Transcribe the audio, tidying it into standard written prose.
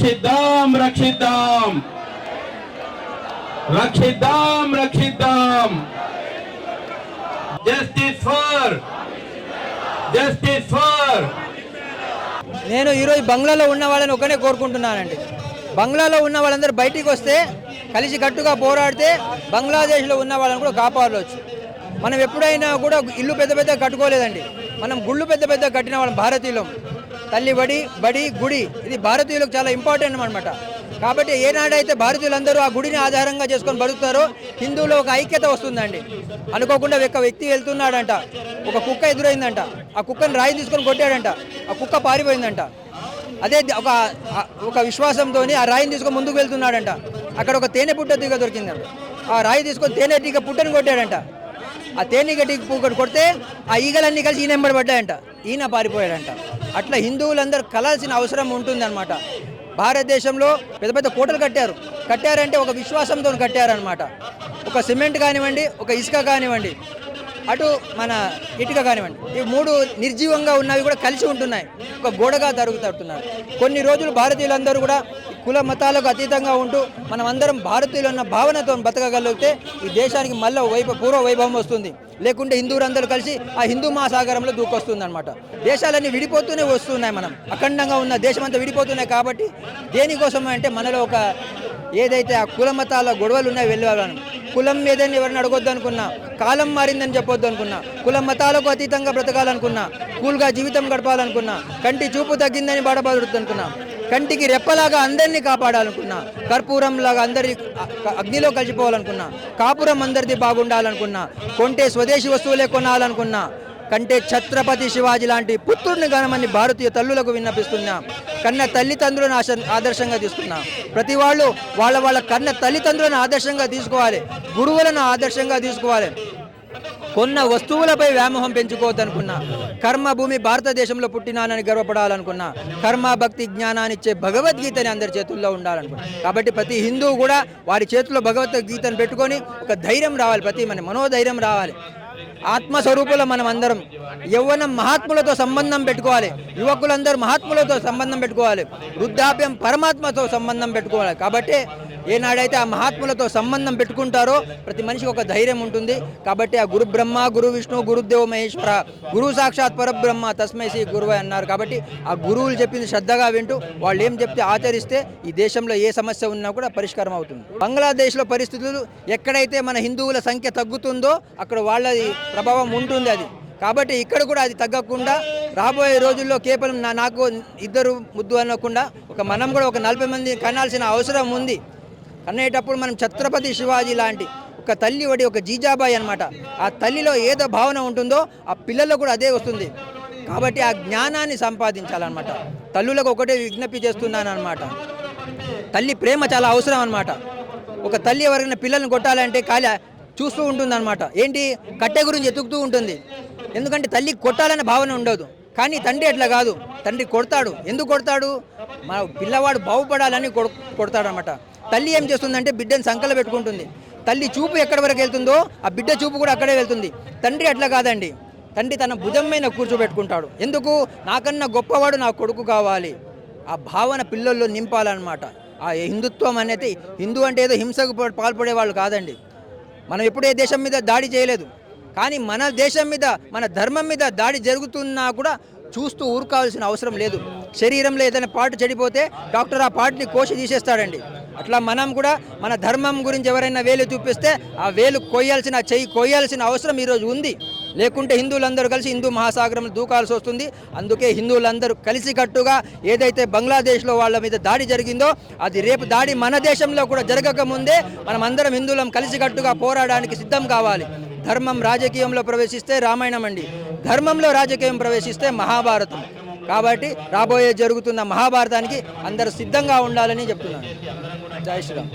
రక్షిద్దాం రక్షిద్దాం రక్షిద్దాం రక్షిద్దాం justice for నేను ఈరోజు బంగ్లాలో ఉన్న వాళ్ళని ఒకనే కోరుకుంటున్నానండి. బంగ్లాలో ఉన్న వాళ్ళందరూ బయటికి వస్తే కలిసి కట్టుగా పోరాడితే బంగ్లాదేశ్లో ఉన్న వాళ్ళని కూడా కాపాడవచ్చు. మనం ఎప్పుడైనా కూడా ఇల్లు పెద్ద పెద్ద కట్టుకోలేదండి. మనం గుళ్ళు పెద్ద పెద్ద కట్టిన వాళ్ళం భారతీయులం. తల్లి బడి గుడి ఇది భారతీయులకు చాలా ఇంపార్టెంట్ అనమాట. కాబట్టి ఏనాడైతే భారతీయులందరూ ఆ గుడిని ఆధారంగా చేసుకొని బతుకుతారో హిందువులో ఒక ఐక్యత వస్తుందండి. అనుకోకుండా ఒక వ్యక్తి వెళ్తున్నాడంట, ఒక కుక్క ఎదురైందంట, ఆ కుక్కని రాయి తీసుకొని కొట్టాడంట, ఆ కుక్క పారిపోయిందంట. అదే ఒక విశ్వాసంతో ఆ రాయిని తీసుకొని ముందుకు వెళ్తున్నాడంట, అక్కడ ఒక తేనె పుట్ట తీగ దొరికిందంట, ఆ రాయి తీసుకొని తేనె టీగ పుట్టని కొట్టాడంట. ఆ తేనె టీగ పుట్టని కొడితే ఆ ఈగలన్నీ కలిసి ఈయన పడ్డాయంట, ఈయన పారిపోయాడంట. అట్లా హిందువులందరూ కలాల్సిన అవసరం ఉంటుందన్నమాట. భారతదేశంలో పెద్ద పెద్ద కోటలు కట్టారంటే ఒక విశ్వాసంతో కట్టారనమాట. ఒక సిమెంట్ కానివ్వండి, ఒక ఇసుక కానివ్వండి, అటు మన ఇటుక కానివ్వండి, ఈ మూడు నిర్జీవంగా ఉన్నవి కూడా కలిసి ఉంటున్నాయి, ఒక గోడగా తరుగుతున్నారు. కొన్ని రోజులు భారతీయులందరూ కూడా కుల మతాలకు అతీతంగా ఉంటూ మనం అందరం భారతీయులు అన్న భావనతో బతకగలిగితే ఈ దేశానికి మళ్ళీ పూర్వ వైభవం వస్తుంది. లేకుంటే హిందువులందరూ కలిసి ఆ హిందూ మహాసాగరంలో దూకొస్తుంది అనమాట. దేశాలన్నీ విడిపోతూనే వస్తున్నాయి, మనం అఖండంగా ఉన్న దేశమంతా విడిపోతున్నాయి. కాబట్టి దేనికోసం అంటే మనలో ఒక ఏదైతే ఆ కుల మతాల గొడవలు ఉన్నాయో వెళ్ళాలని, కులం ఏదైనా ఎవరిని అడగొద్దు అనుకున్నా, కాలం మారిందని చెప్పొద్దు అనుకున్నా, కుల మతాలకు అతీతంగా బ్రతకాలనుకున్నా, కూల్గా జీవితం గడపాలనుకున్నా, కంటి చూపు తగ్గిందని బాధపడుతున్నా, కంటికి రెప్పలాగా అందరినీ కాపాడాలనుకున్నా, కర్పూరంలాగా అందరి అగ్నిలో కలిసిపోవాలనుకున్నా, కాపురం అందరిది బాగుండాలనుకున్నా, కొంటే స్వదేశీ వస్తువులే కొనాలనుకున్నా, కంటే ఛత్రపతి శివాజీ లాంటి పుత్రుడిని గణమని భారతీయ తల్లులకు విన్నపిస్తున్నా, కన్న తల్లిదండ్రులను ఆదర్శంగా తీసుకున్నా. ప్రతి వాళ్ళు వాళ్ళ కన్న తల్లిదండ్రులను ఆదర్శంగా తీసుకోవాలి, గురువులను ఆదర్శంగా తీసుకోవాలి. కొన్న వస్తువులపై వ్యామోహం పెంచుకోవద్దనుకున్నా, కర్మభూమి భారతదేశంలో పుట్టినానని గర్వపడాలనుకున్నా, కర్మ భక్తి జ్ఞానాన్నిచ్చే భగవద్గీతని అందరి చేతుల్లో ఉండాలనుకున్నా. కాబట్టి ప్రతి హిందువు కూడా వారి చేతుల్లో భగవద్గీతను పెట్టుకొని ఒక ధైర్యం రావాలి, ప్రతి మన మనోధైర్యం రావాలి. ఆత్మస్వరూపుల మనం అందరం యవ్వనం మహాత్ములతో సంబంధం పెట్టుకోవాలి, యువకులందరూ మహాత్ములతో సంబంధం పెట్టుకోవాలి, వృద్ధాప్యం పరమాత్మతో సంబంధం పెట్టుకోవాలి. కాబట్టి ఏనాడైతే ఆ మహాత్ములతో సంబంధం పెట్టుకుంటారో ప్రతి మనిషికి ఒక ధైర్యం ఉంటుంది. కాబట్టి ఆ గురు బ్రహ్మ గురు విష్ణు గురుదేవ మహేశ్వర గురు సాక్షాత్ పరబ్రహ్మ తస్మై శ్రీ గురువే అన్నారు. కాబట్టి ఆ గురువులు చెప్పింది శ్రద్ధగా వింటూ వాళ్ళు ఏం చెప్తే ఆచరిస్తే ఈ దేశంలో ఏ సమస్య ఉన్నా కూడా పరిష్కారం అవుతుంది. బంగ్లాదేశ్లో పరిస్థితులు ఎక్కడైతే మన హిందువుల సంఖ్య తగ్గుతుందో అక్కడ వాళ్ళది ప్రభావం ఉంటుంది అది. కాబట్టి ఇక్కడ కూడా అది తగ్గకుండా రాబోయే రోజుల్లో కేవలం నాకు ఇద్దరు ముద్దు అనకుండా మనం కూడా ఒక 40 మంది కనాల్సిన అవసరం ఉంది. కనేటప్పుడు మనం ఛత్రపతి శివాజీ లాంటి ఒక తల్లి వడి ఒక జీజాబాయి అనమాట. ఆ తల్లిలో ఏదో భావన ఉంటుందో ఆ పిల్లల్లో కూడా అదే వస్తుంది. కాబట్టి ఆ జ్ఞానాన్ని సంపాదించాలన్నమాట. తల్లులకు ఒకటే విజ్ఞప్తి చేస్తున్నాను అనమాట. తల్లి ప్రేమ చాలా అవసరం అనమాట. ఒక తల్లి ఎవరైనా పిల్లల్ని కొట్టాలంటే చూస్తూ ఉంటుంది అనమాట. ఏంటి కట్టె గురించి ఎతుకుతూ ఉంటుంది. ఎందుకంటే తల్లి కొట్టాలనే భావన ఉండదు. కానీ తండ్రి అట్లా కాదు, తండ్రి కొడతాడు. ఎందుకు కొడతాడు? మన పిల్లవాడు బాగుపడాలని కొడతాడనమాట. తల్లి ఏం చేస్తుందంటే బిడ్డను సంకల పెట్టుకుంటుంది. తల్లి చూపు ఎక్కడి వరకు వెళ్తుందో ఆ బిడ్డ చూపు కూడా అక్కడే వెళ్తుంది. తండ్రి అట్లా కాదండి, తండ్రి తన భుజం మీద కూర్చోబెట్టుకుంటాడు. ఎందుకు? నాకన్నా గొప్పవాడు నా కొడుకు కావాలి. ఆ భావన పిల్లల్లో నింపాలన్నమాట. ఆ హిందుత్వం అనేది, హిందూ అంటే ఏదో హింసకు పాల్పడే వాళ్ళు కాదండి. మనం ఎప్పుడే దేశం మీద దాడి చేయలేదు, కానీ మన దేశం మీద మన ధర్మం మీద దాడి జరుగుతున్నా కూడా చూస్తూ ఊరుకోవాల్సిన అవసరం లేదు. శరీరంలో ఏదైనా పార్ట్ చెడిపోతే డాక్టర్ ఆ పార్ట్ని కోసి తీసేస్తాడండి. అట్లా మనం కూడా మన ధర్మం గురించి ఎవరైనా వేలు చూపిస్తే ఆ వేలు చెయ్యి కొయ్యాల్సిన అవసరం ఈరోజు ఉంది. లేకుంటే హిందువులందరూ కలిసి హిందూ మహాసాగరంలో దూకాల్సి వస్తుంది. అందుకే హిందువులందరూ కలిసికట్టుగా ఏదైతే బంగ్లాదేశ్లో వాళ్ళ మీద దాడి జరిగిందో అది రేపు దాడి మన దేశంలో కూడా జరగకముందే మనం అందరం హిందువులం కలిసికట్టుగా పోరాడడానికి సిద్ధం కావాలి. ధర్మం రాజకీయంలో ప్రవేశిస్తే రామాయణం అండి, ధర్మంలో రాజకీయం ప్రవేశిస్తే మహాభారతం. కాబట్టి రాబోయే జరుగుతున్న మహాభారతానికి అందరూ సిద్ధంగా ఉండాలని చెప్తున్నాను. జై శ్రీరామ్.